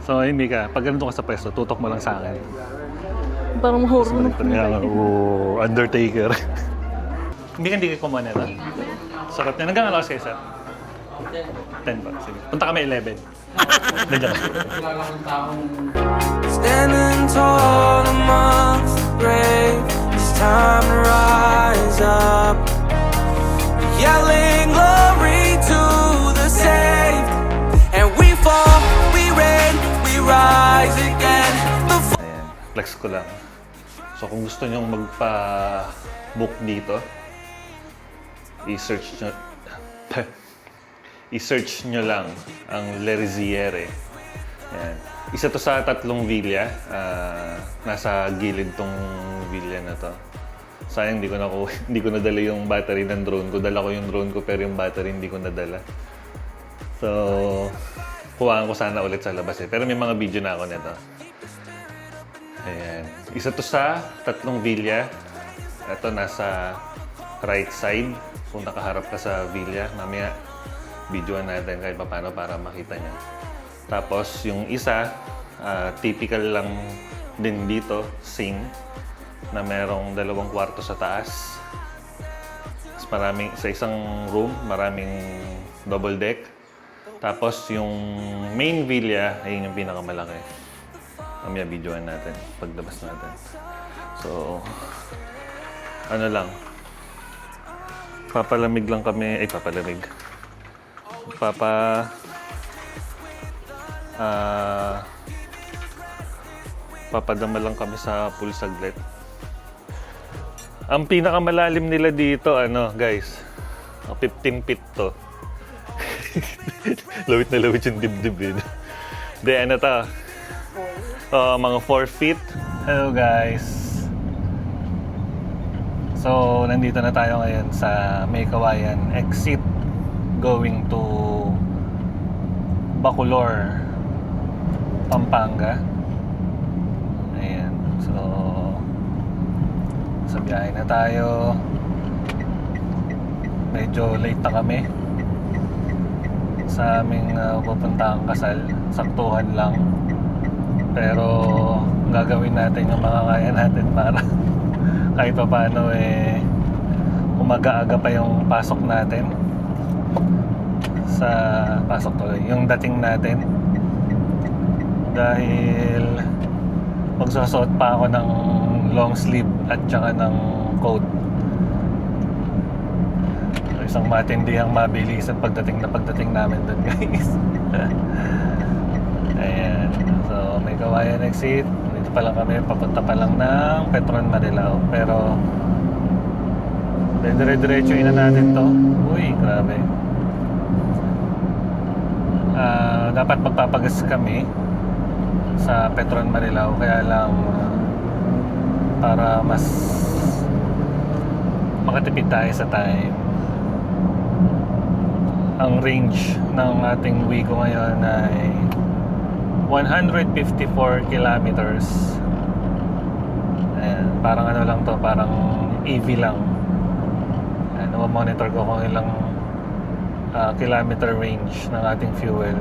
So, ayun, Mika, pag ganito ka sa pwesto, tutok mo lang sa akin. Parang horror na. Oo, Undertaker. Hindi kayo kumuha nito. Sarap niya. Hanggang alas kayo, sir? 10 pa. Sige. Punta kami 11. Nandiyan ka. Standing tall amongst the brave, it's time to rise up. Yelling glory to the saved, and we fall, we reign, we rise again. Ayan, flex ko lang. So kung gusto nyong magpa-book dito, i-search nyo, i-search nyo lang ang Le Riziere. Ayan. Isa to sa 3 villa. Nasa gilid tong villa na to. Sayang hindi ko nadala yung battery ng drone ko. Dala ko yung drone ko pero yung battery hindi ko nadala. So, kuhaan ko sana ulit sa labas eh. Pero may mga video na ako nito. Ayan. Isa to sa 3 villa. Ito nasa right side. Kung nakaharap ka sa villa, mamaya videoan natin kahit paano para makita niya. Tapos yung isa, typical lang din dito, same, na merong 2 kwarto sa taas. Sa isang room, maraming double deck. Tapos yung main villa, ayun yung pinakamalaki. Mamaya videoan natin, paglabas natin. So, ano lang, papalamig lang kami, papadama lang kami sa pool saglit. Ang pinakamalalim nila dito, guys, 15 feet to. Lawit na lawit yung dibdib yun. Hindi, to? Mga 4 feet. Hello guys. So, nandito na tayo ngayon sa May Kawayan exit going to Bacolor, Pampanga. Ayan. So, sa biyahe na tayo. Medyo late na kami sa aming pupuntahang kasal. Saktuhan lang. Pero gagawin natin yung mga kaya natin para kahit pa paano umaga-aga pa yung pasok natin. Yung dating natin. Dahil magsusot pa ako ng long sleeve at saka ng coat. Isang matindihang mabilisan pagdating namin doon, guys. Ayan. So, May Kawayan exit. Dito pa lang kami, papunta pa lang ng Petron Marilao. Pero dire-diretso na natin to. Uy, grabe. Dapat magpapagas kami sa Petron Marilao, kaya lang para mas makatipid tayo sa time. Ang range ng ating Wigo ngayon ay 154 kilometers. Ayan, parang lang to, parang EV lang. Ayan, monitor ko kung ilang kilometer range ng ating fuel.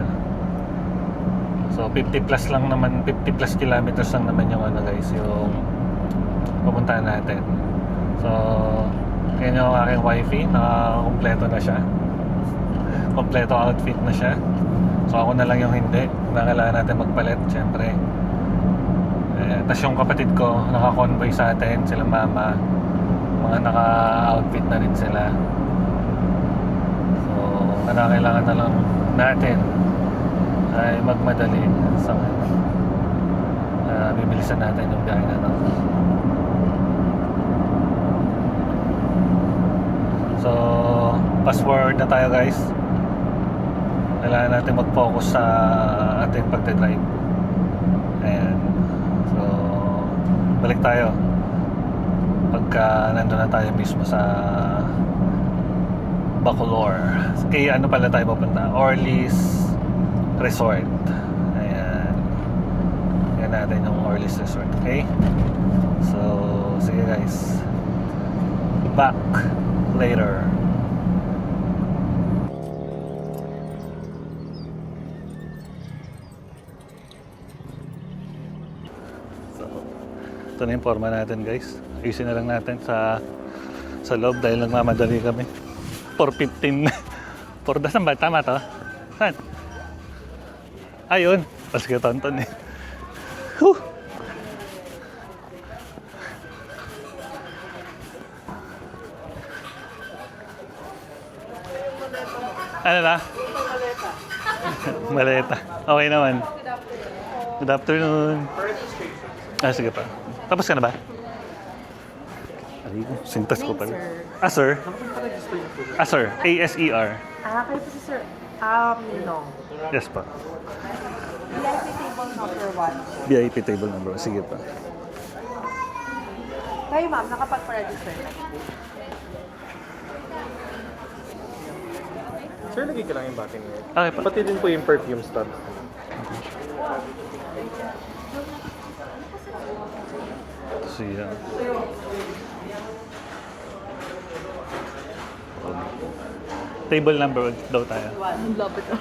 So 50 plus kilometers lang naman yung guys, yung pupuntahan natin. So yan yung aking wifi, nakakompleto na siya. Kompleto outfit na siya. So ako na lang yung hindi. Kailangan natin magpalit, syempre. Tapos yung kapatid ko, naka-convoy sa atin, sila mama. Mga naka-outfit na rin sila. So kailangan na lang natin ay magmadali sa bibilisan natin yung biyahe na to. So fast forward na tayo, guys. Kailangan natin mag-focus sa ating pagdadrive. Ayan. So balik tayo pagka nandun na tayo mismo sa Bacolor. Kaya pala tayo papunta? Orly's Resort. Ayan. Yan natin yung Orly's Resort. Okay? So, sige guys. Back later. Ito na yung forma natin guys. Ayusin na lang natin sa loob dahil nagmamadali kami. 4:15 na. 4 saan ba? Tama to? Saan? Ayun. Tapos ka tonton eh. Whew. Ano na? Maleta. Okay naman. Good afternoon. Sige pa. Tapos ka na ba? Ay, sintas ko pala. Sir. Sir. A-S-E-R. Kayo po si Sir. No. Yes pa. VIP table number 1. VIP table number. Sige pa. Kayo ma'am, nakapag-register na. Sir, lagay ka lang yung button niya. Okay pa. Pati din po yung perfume stubs. Siya. Table number daw tayo. Ang lapit ah.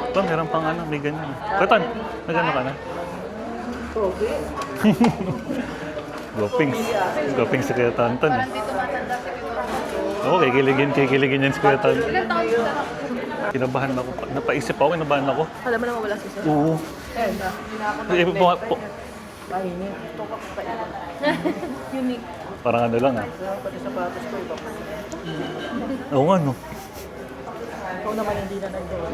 Ito, meron pang ano, may ganyan. Kutan, nagano ka na? Gopings. Gopings si Kuya Tonton. Eh. Oo, kikiligin yan si Kuya Tonton. Kinabahan ako. Napaisip ako, kinabahan ako. Alam mo naman wala si Sir. Oo. Unique. Parang ano lang ah. Oo nga no. Ikaw naman hindi na nag-doon.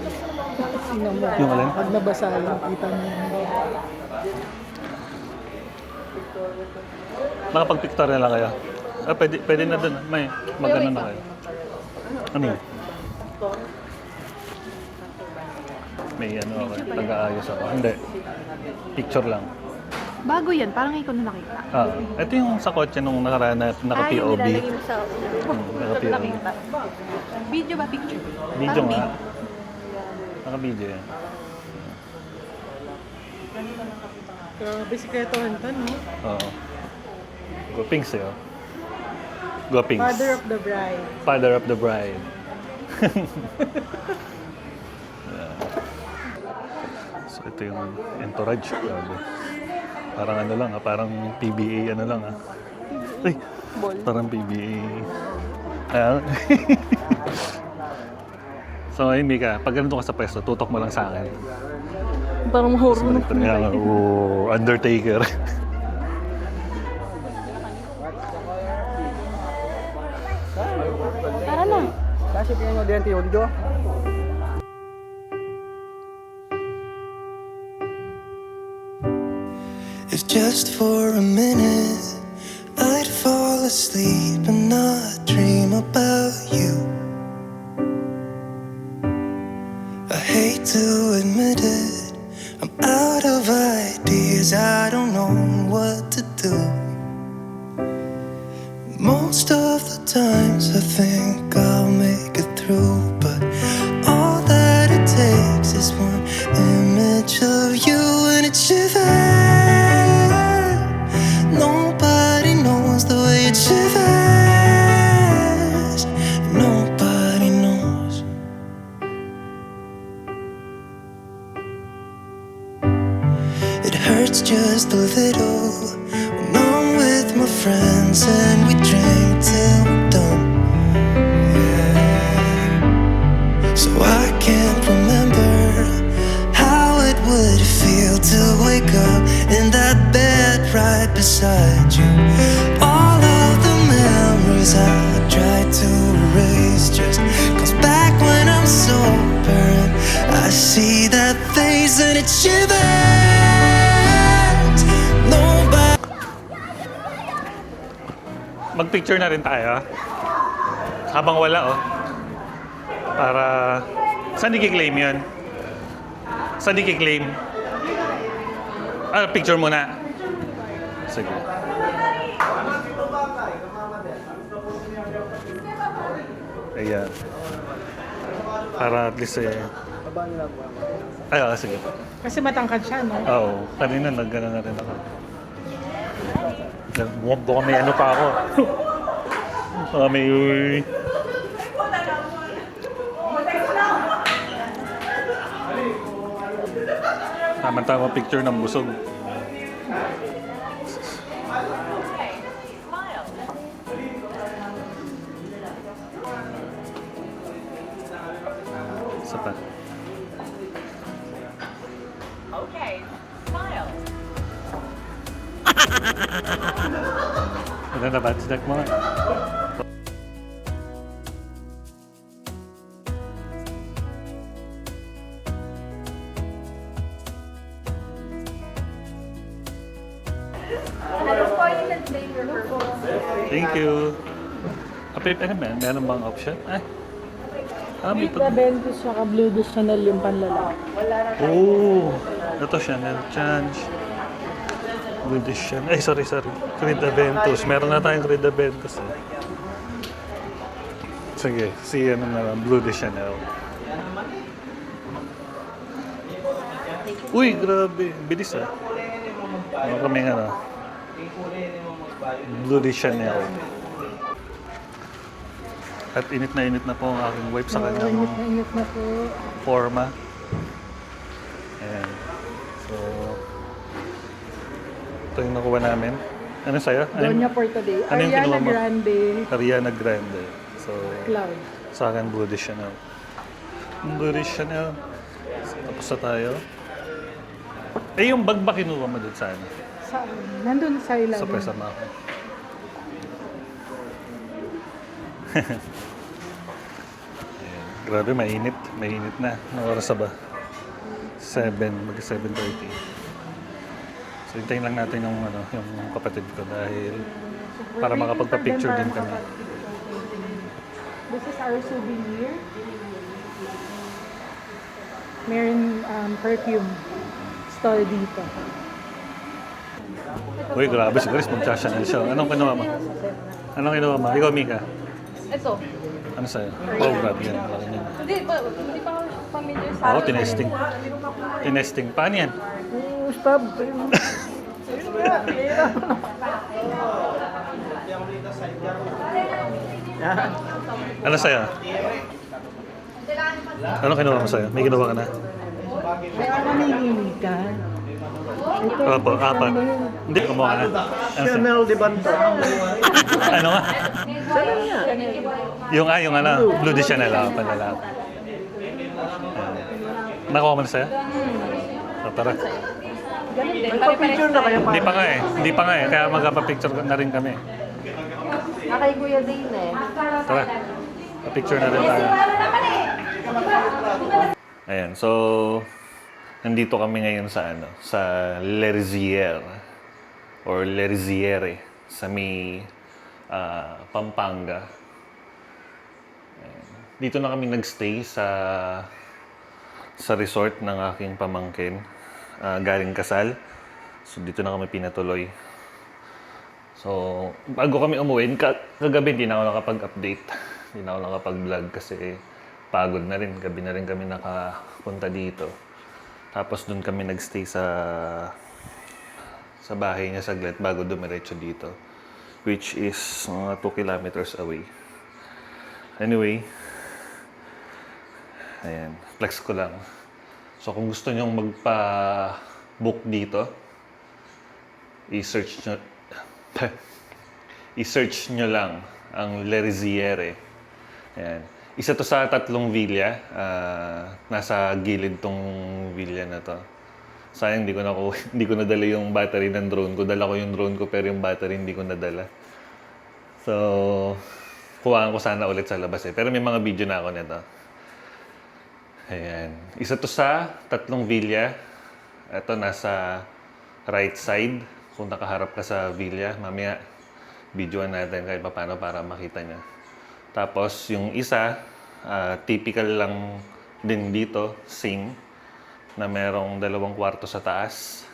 Tingnan mo. Yung alin? Pag nabasa yung kita mo. Nakapag-picture na lang kayo. Pwede na dun. May magano na kayo. Ano yun? May ano ako. Nag-aayos ako. Hindi. Picture lang. Bago yan, parang ikaw na nakita. Ito yung sa kotse nung nakaraan na naka-POV. nilalagay mo sa Naka-POV. nakita. Video ba, picture? Video Parang nga. Naka-video yan. Grabe si Kuya Tonton, no? Oo. Gopings eh. Oh. Gopings. Father of the bride. Father of the bride. So ito yung entourage. Grabe. Parang ano lang parang PBA ano lang Ay, parang PBA. So ayun Mika, pag ganito ka sa pwesto, tutok mo lang sa akin. Parang horror na. Undertaker. Tara na. Kasi pinag mo din yung If just for a minute I'd fall asleep and not dream about you. I hate to admit it, I'm out of ideas, I don't know what to do. Most of the times I think I'll make it through, but all that it takes is one image of you and it shivers. Nobody knows the way it shivers. Nobody knows. It hurts just a little when I'm with my friends and we drink till we're done. Yeah. So I can't remember how it would feel to wake up in that bed right beside you. All of the memories I try to erase just comes back when I'm sober and I see that face and it shivers. Nobody. Mag-picture na rin tayo. Habang wala Para saan i-claim 'yun? Saan i-claim? Picture muna. Sige. Ayan. Para at least sige. Kasi matangkad siya, no? Oo. Kanina nag-gana na rin ako. Baka may ano pa ako. Baka may... Tama-tama picture ng busog. Isa pa. Okay, smile. Ano na ba? Sidak mo nga. Thank you. Apip, ano ba? Meron bang option? Ay. May With the Ventus saka Blue de Chanel yung panlalaki. Oh, ito Chanel Change. Blue de Chanel. Ay, sorry. Creed Aventus. Meron na tayong Creed Aventus. Eh. Sige, si ano na lang, Blue de Chanel. Uy, grabe. Bilis ah. Ano kaming ano? Blue de Chanel. At init na po ang aking wife sa kanyang Init na po. forma. Ayan. So, ito yung nakuha namin. Ano sa'yo? Doña for today. ano yung kinuha Ariana mo? Grande Ariana Grande. So, Cloud. sa akin, Blue de Chanel. Blue de Chanel. Tapos na tayo. Eh, yung bag ba kinuha mo dun sa ano? Saan? Nandun sa ilalim. Sa presama ko. Ayan. Grabe, mainit. Mainit na. Anong oras na ba? 7. Mag-7:30. So, hintayin lang natin yung, ano, yung kapatid ko dahil para makapagpa-picture din kami. This is our souvenir. Meron perfume stall dito. Uy, grabe si Chris. Mag-Chanel siya. Anong kinuha mo? Anong kinuha mo? Ikaw, Mika. Ito. Ano sa'yo? Oh, grabe yan. Laki niyan. Hindi pa ako familiar sa Oo, tinesting. Tinesting. Paano yan? Stop. Ano sa'yo? Anong kinuha mo sa'yo? May kinuha ka na? Kaya namimili ka. Ito. Opo, apat. Hindi, kumuha ka na. Ano sa'yo? Chanel de Banto. Ano nga? Yung ano, Blue de Chanel. Panlalap. Nakuha mo na sa'yo? Tara. Ganun din. Picture na kayo pa. Hindi pa nga eh. Kaya magpapicture na rin kami. Kay Kuya Dane eh. Tara. Pa-picture na rin tayo. Ayan, so nandito kami ngayon sa ano, sa Lerzier or Lerziere sa may Pampanga. Ayan. Dito na kami nagstay sa resort ng aking pamangkin galing kasal. So dito na kami pinatuloy. So, bago kami umuwi, kagabi hindi na ako nakapag-update. Hindi na ako nakapag-vlog kasi pagod na rin. Gabi na rin kami nakapunta dito. Tapos doon kami nagstay sa bahay niya saglit bago dumiretso dito. Which is mga 2 kilometers away. Anyway, ayan, flex ko lang. So kung gusto nyong magpa-book dito, i-search nyo lang ang Lerziere. Ayan. Isa to sa 3 villa. Nasa gilid tong villa na to. Sayang hindi ko nadala yung battery ng drone ko. Dala ko yung drone ko pero yung battery hindi ko nadala. So, kuhaan ko sana ulit sa labas eh. Pero may mga video na ako nito. Ayan. Isa to sa 3 villa. Ito nasa right side. Kung nakaharap ka sa villa, mamaya videoan natin kahit paano para makita niya. Tapos yung isa, typical lang din dito, same, na merong 2 kwarto sa taas.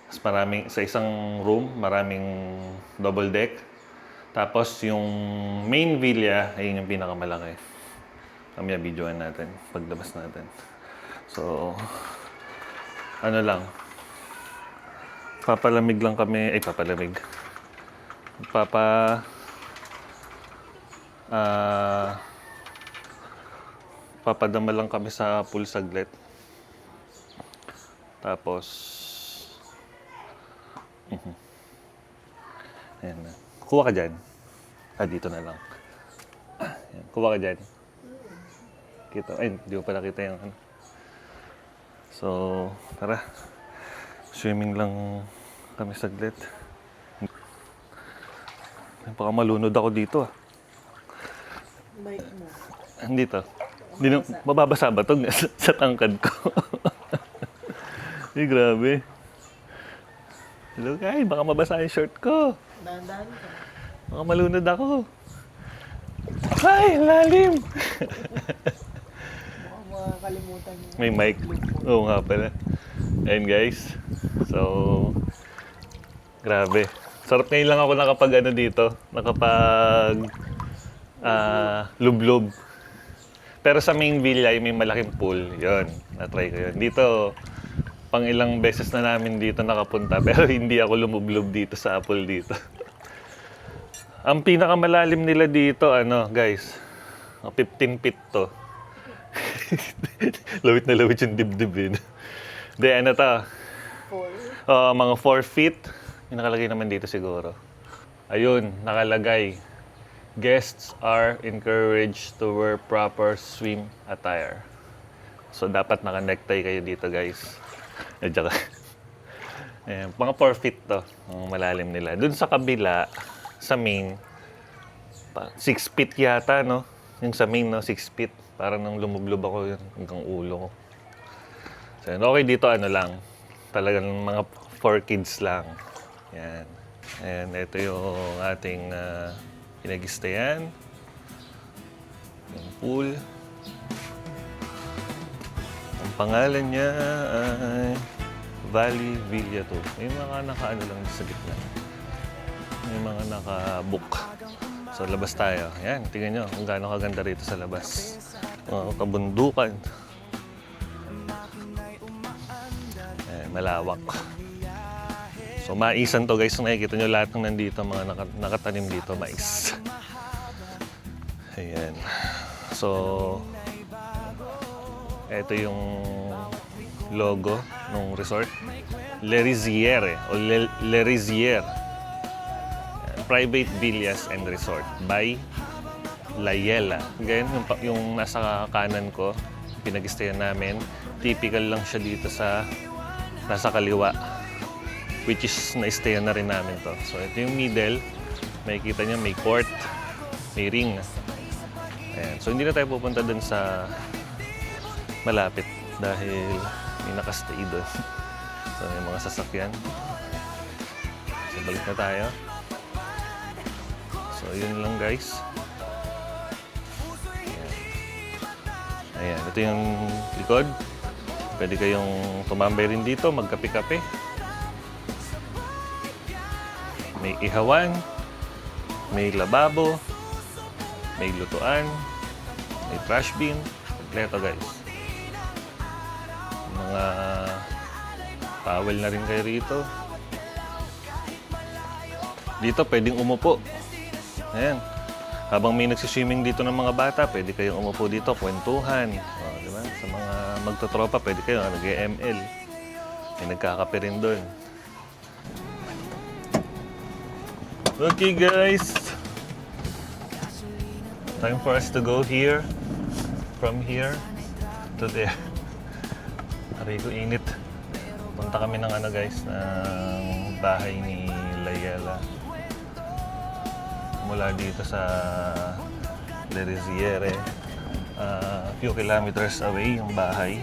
Sa isang room, maraming double deck. Tapos yung main villa, ayun yung pinakamalaki. Mamaya videoan natin, paglabas natin. So, ano lang, papalamig lang kami, papadama lang kami sa pool saglit. Tapos, ayan na. Kuha ka dyan. Dito na lang. Ayan, kuha ka dyan. Kita, ay, hindi ko pala kita yung ano. So, tara. Swimming lang kami saglit. Baka malunod ako dito ah. Bike mo. Dito. Hindi na, mababasa ba ito sa tangkad ko? Ay, grabe. Hello guys, baka mabasa yung short ko. Dahan-dahan ka. Baka malunod ako. Ay, lalim! Baka makakalimutan niyo. May mic. Oo nga pala. Ayun guys. So, grabe. Sarap ngayon lang ako nakapag ano dito. Nakapag lublob. Pero sa main villa, may malaking pool. Yun, na-try ko yun. Dito, pang ilang beses na namin dito nakapunta. Pero hindi ako lumublob dito sa pool dito. Ang pinakamalalim nila dito, ano guys, 15 feet to. Lawit na lawit yung dibdib eh. Hindi, ano to? Mga 4 feet. Yung nakalagay naman dito siguro. Ayun, nakalagay. Guests are encouraged to wear proper swim attire. So, dapat naka-necktie kayo dito, guys. Tsaka, mga 4 feet to. Ang malalim nila. Doon sa kabila, sa main, 6 feet yata, no? Yung sa main, no? 6 feet. Parang nang lumublob ako yun hanggang ulo ko. So, okay, dito ano lang. Talagang mga 4 kids lang. Yan. And ito yung ating pinag-stayan. Yung pool. Ang pangalan niya ay Valley Villa 2. May mga naka-ano lang sa gitna. May mga naka-book. So, labas tayo. Yan, tingnan nyo kung gaano kaganda rito sa labas. Mga kabundukan. Malawak. So, maisan to guys. Nakikita nyo lahat ng nandito, mga nakatanim dito, mais. Ayan. So, ito yung logo ng resort. Le Riziere o Le Riziere. Private Villas and Resort by Layela. Ganyan, yung nasa kanan ko, pinag-stayan namin. Typical lang siya dito sa nasa kaliwa, which is na-stayan na rin namin to. So, ito yung middle. Makikita niyo may court, may ring. Ayan. So, hindi na tayo pupunta dun sa malapit dahil may nakastay doon. So, may mga sasakyan. So, balik na tayo. So, yun lang guys. Ayan. Ito yung likod. Pwede kayong tumambay rin dito, magkape-kape. May ihawan, may lababo, may lutuan, may trash bin. Kompleto guys. Mga towel na rin kayo rito. Dito pwedeng umupo. Ayan. Habang may nagsiswimming dito ng mga bata, pwede kayong umupo dito, kwentuhan. O, diba? Sa mga magtotropa, pwede kayo nag-ML. May nagkakape rin doon. Okay guys. Time for us to go here. From here to there. Aray ko, init. Punta kami ng ano guys, ng bahay ni Layela. Mula dito sa Le Riziere, a few kilometers away yung bahay.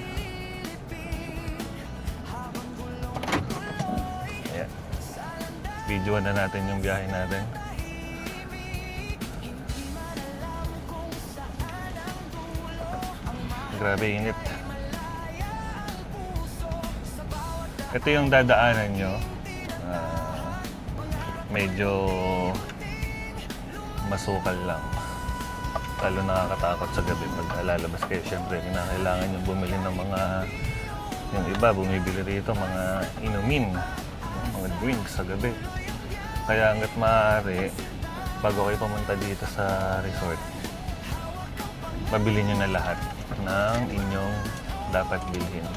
Ayan. Videoan na natin yung biyahe natin. Grabe init. Ito yung dadaanan nyo. Medyo masukal lang. Lalo nakakatakot sa gabi pag lalabas kayo. Siyempre, kinakailangan yung bumili ng mga, yung iba, bumibili rito mga inumin, mga drinks sa gabi. Kaya hanggat maaari, bago kayo pumunta dito sa resort, pabili nyo na lahat ng inyong dapat bilhin.